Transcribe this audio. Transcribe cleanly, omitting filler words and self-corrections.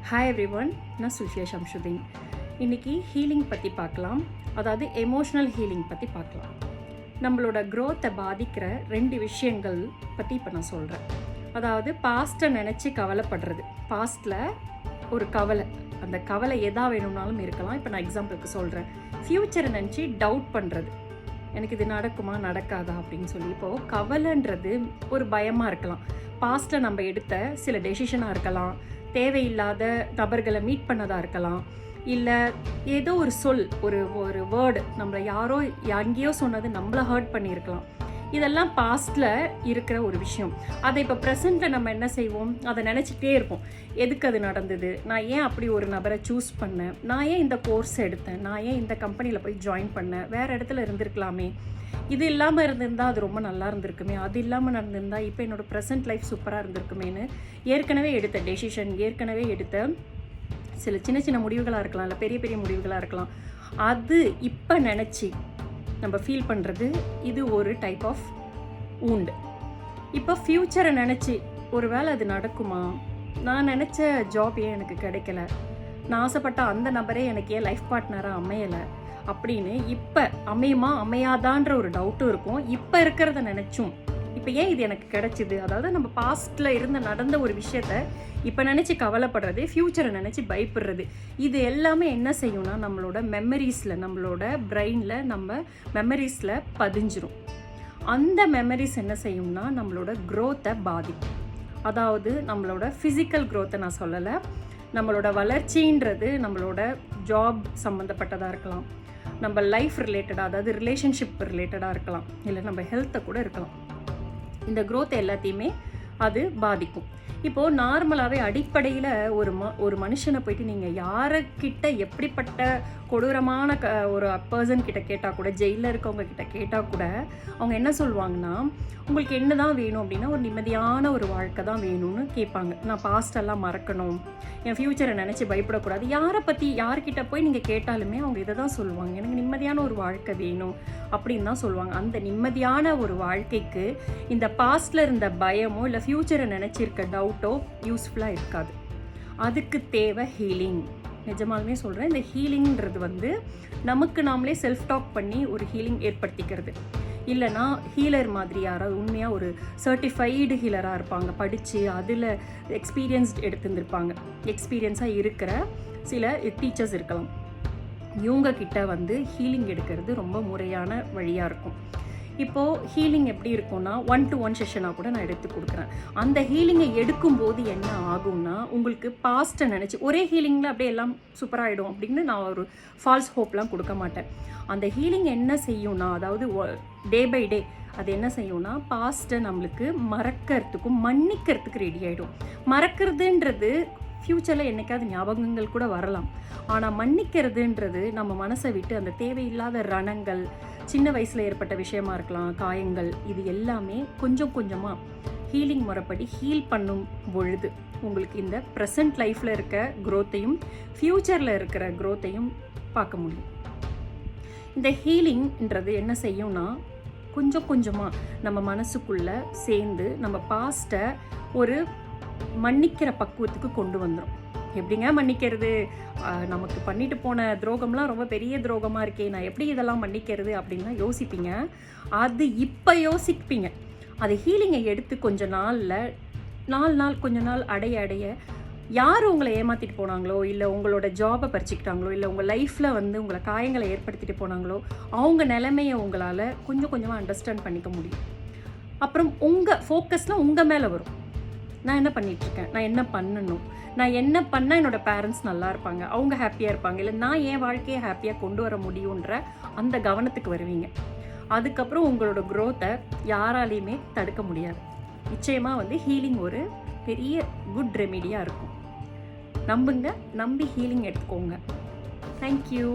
Hi everyone, நான் சுல்ஃபியா ஷம்ஷுதீன். இன்றைக்கி healing பற்றி பார்க்கலாம். அதாவது எமோஷ்னல் ஹீலிங் பற்றி பார்க்கலாம். நம்மளோட க்ரோத்தை பாதிக்கிற 2 விஷயங்கள் பற்றி இப்போ நான் சொல்கிறேன். அதாவது பாஸ்ட்டை நினச்சி கவலைப்படுறது. பாஸ்ட்டில் ஒரு கவலை, அந்த கவலை எதா வேணும்னாலும் இருக்கலாம். இப்போ நான் எக்ஸாம்பிளுக்கு சொல்கிறேன். ஃப்யூச்சரை நினச்சி டவுட் பண்ணுறது, எனக்கு இது நடக்குமா நடக்காதா அப்படின்னு சொல்லி. இப்போது கவலைன்றது ஒரு பயமாக இருக்கலாம். பாஸ்ட்டில் நம்ம எடுத்த சில டெசிஷனாக இருக்கலாம், தேவையில்லாத நபர்களை மீட் பண்ணதாக இருக்கலாம், இல்லை ஏதோ ஒரு சொல், ஒரு வேர்டு நம்மளை யாரோ எங்கேயோ சொன்னது நம்மளை ஹர்ட் பண்ணியிருக்கலாம். இதெல்லாம் பாஸ்ட்டில் இருக்கிற ஒரு விஷயம். அதை இப்போ ப்ரெசண்ட்டில் நம்ம என்ன செய்வோம், அதை நினச்சிக்கிட்டே இருப்போம். எதுக்கு அது நடந்தது, நான் ஏன் அப்படி ஒரு நபரை சூஸ் பண்ணேன், நான் ஏன் இந்த கோர்ஸ் எடுத்தேன், நான் ஏன் இந்த கம்பெனியில் போய் ஜாயின் பண்ணேன், வேறு இடத்துல இருந்திருக்கலாமே, இது இல்லாமல் இருந்திருந்தால் அது ரொம்ப நல்லா இருந்திருக்குமே, அது இல்லாமல் நடந்திருந்தால் இப்போ என்னோடய ப்ரெசன்ட் லைஃப் சூப்பராக இருந்திருக்குமேனு ஏற்கனவே எடுத்த டெசிஷன், ஏற்கனவே எடுத்த சில சின்ன சின்ன முடிவுகளாக இருக்கலாம், இல்லை பெரிய பெரிய முடிவுகளாக இருக்கலாம், அது இப்போ நினச்சி நம்ம ஃபீல் பண்ணுறது, இது ஒரு டைப் ஆஃப் வூண்ட். இப்போ ஃப்யூச்சரை நினச்சி ஒரு வேளை அது நடக்குமா, நான் நினச்ச ஜாப் ஏன் எனக்கு கிடைக்கல, நான் ஆசைப்பட்ட அந்த நபரே எனக்கு ஏன் லைஃப் பார்ட்னராக அமையலை அப்படின்னு இப்போ அமையுமா அமையாதான்ற ஒரு டவுட்டும் இருக்கும். இப்போ இருக்கிறத நினச்சும் இப்போ ஏன் இது எனக்கு கிடைச்சிது, அதாவது நம்ம பாஸ்ட்டில் நடந்த ஒரு விஷயத்த இப்போ நினச்சி கவலைப்படுறது, ஃப்யூச்சரை நினச்சி பயப்படுறது, இது எல்லாமே என்ன செய்யும்னா நம்மளோட மெமரிஸில், நம்மளோட பிரெயினில், நம்ம மெமரிஸில் பதிஞ்சிரும். அந்த மெமரிஸ் என்ன செய்யும்னா நம்மளோட க்ரோத்தை பாதிக்கும். அதாவது நம்மளோட ஃபிசிக்கல் க்ரோத்தை நான் சொல்லலை, நம்மளோட வளர்ச்சின்றது நம்மளோட ஜாப் சம்மந்தப்பட்டதாக இருக்கலாம், நம்ம லைஃப் ரிலேட்டடாக, அதாவது ரிலேஷன்ஷிப் ரிலேட்டடாக இருக்கலாம், இல்லை நம்ம ஹெல்த்தை கூட இருக்கலாம். இந்த க்ரோத் எல்லாத்தையுமே அது பாதிக்கும். இப்போது நார்மலாகவே அடிப்படையில் ஒரு மனுஷனை போயிட்டு நீங்கள் யாருக்கிட்ட எப்படிப்பட்ட கொடூரமான ஒரு பர்சன் கிட்ட கேட்டால் கூட, ஜெயிலில் இருக்கவங்க கிட்ட கேட்டால் கூட அவங்க என்ன சொல்லுவாங்கன்னா, உங்களுக்கு என்ன தான் வேணும் அப்படின்னா ஒரு நிம்மதியான ஒரு வாழ்க்கை தான் வேணும்னு கேட்பாங்க. நான் பாஸ்டெல்லாம் மறக்கணும், என் ஃப்யூச்சரை நினச்சி பயப்படக்கூடாது. யாரை பற்றி யார்கிட்ட போய் நீங்கள் கேட்டாலுமே அவங்க இதை தான் சொல்லுவாங்க, எனக்கு நிம்மதியான ஒரு வாழ்க்கை வேணும் அப்படின்னு தான் சொல்லுவாங்க. அந்த நிம்மதியான ஒரு வாழ்க்கைக்கு இந்த பாஸ்டில் இருந்த பயமோ இல்லை ஃப்யூச்சரை நினச்சிருக்க டவுட்டோ யூஸ்ஃபுல்லாக இருக்காது. அதுக்கு தேவை ஹீலிங். நிஜமாலுமே சொல்கிறேன், இந்த ஹீலிங்கிறது நமக்கு நாமளே செல்ஃப் டாக் பண்ணி ஒரு ஹீலிங் ஏற்படுத்திக்கிறது. இல்லைனா ஹீலர் மாதிரி யாராவது உண்மையாக ஒரு சர்டிஃபைடு ஹீலராக இருப்பாங்க, படித்து அதில் எக்ஸ்பீரியன்ஸ்ட் எடுத்துருந்துருப்பாங்க, எக்ஸ்பீரியன்ஸாக இருக்கிற சில டீச்சர்ஸ் இருக்கலாம். இவங்கக்கிட்ட ஹீலிங் எடுக்கிறது ரொம்ப முறையான வழியாக இருக்கும். இப்போது ஹீலிங் எப்படி இருக்கும்னா 1-to-1 செஷனாக கூட நான் எடுத்து கொடுக்குறேன். அந்த ஹீலிங்கை எடுக்கும்போது என்ன ஆகும்னா, உங்களுக்கு பாஸ்ட்டை நினச்சி ஒரே ஹீலிங்கில் அப்படியே எல்லாம் சூப்பராகிடும் அப்படின்னு நான் ஒரு ஃபால்ஸ் ஹோப்லாம் கொடுக்க மாட்டேன். அந்த ஹீலிங் என்ன செய்யும்னா, அதாவது டே பை டே அது என்ன செய்யும்னா பாஸ்ட்டை நம்மளுக்கு மறக்கிறதுக்கும் மன்னிக்கிறதுக்கு ரெடி ஆகிடும். மறக்கிறதுன்றது ஃப்யூச்சரில் என்றைக்காவது ஞாபகங்கள் கூட வரலாம். ஆனால் மன்னிக்கிறதுன்றது நம்ம மனசை விட்டு அந்த தேவையில்லாத ரணங்கள், சின்ன வயசில் ஏற்பட்ட விஷயமா இருக்கலாம், காயங்கள், இது எல்லாமே கொஞ்சம் கொஞ்சமாக ஹீலிங் முறைப்படி ஹீல் பண்ணும் பொழுது உங்களுக்கு இந்த ப்ரெசன்ட் லைஃப்பில் இருக்க க்ரோத்தையும் ஃப்யூச்சரில் இருக்கிற க்ரோத்தையும் பார்க்க முடியும். இந்த ஹீலிங்ன்றது என்ன செய்யும்னா கொஞ்சம் கொஞ்சமாக நம்ம மனசுக்குள்ளே சேர்ந்து நம்ம பாஸ்ட்டை ஒரு மன்னிக்கிற பக்குவத்துக்கு கொண்டு வந்துடும். எப்படிங்க மன்னிக்கிறது, நமக்கு பண்ணிட்டு போன துரோகம்லாம் ரொம்ப பெரிய துரோகமாக இருக்கே, நான் எப்படி இதெல்லாம் மன்னிக்கிறது அப்படின்லாம் யோசிப்பீங்க. அது இப்போ யோசிப்பீங்க. அது ஹீலிங்கை எடுத்து கொஞ்ச நாள் அடைய யார் உங்களை ஏமாற்றிட்டு போனாங்களோ, இல்லை உங்களோட ஜாபை பறிச்சுக்கிட்டாங்களோ, இல்லை உங்கள் லைஃப்பில் உங்களை காயங்களை ஏற்படுத்திட்டு போனாங்களோ, அவங்க நிலைமையை உங்களால் கொஞ்சம் கொஞ்சமாக அண்டர்ஸ்டாண்ட் பண்ணிக்க முடியும். அப்புறம் உங்கள் ஃபோக்கஸ்லாம் உங்கள் மேலே வரும். நான் என்ன பண்ணிகிட்ருக்கேன், நான் என்ன பண்ணணும், நான் என்ன பண்ணால் என்னோடய பேரண்ட்ஸ் நல்லா இருப்பாங்க, அவங்க ஹாப்பியாக இருப்பாங்க, இல்லை நான் என் வாழ்க்கையை ஹாப்பியாக கொண்டு வர முடியுன்ற அந்த கவனத்துக்கு வருவீங்க. அதுக்கப்புறம் உங்களோட க்ரோத்தை யாராலையுமே தடுக்க முடியாது. நிச்சயமாக ஹீலிங் ஒரு பெரிய குட் ரெமிடியாக இருக்கும். நம்பி ஹீலிங் எடுத்துக்கோங்க. தேங்க்யூ.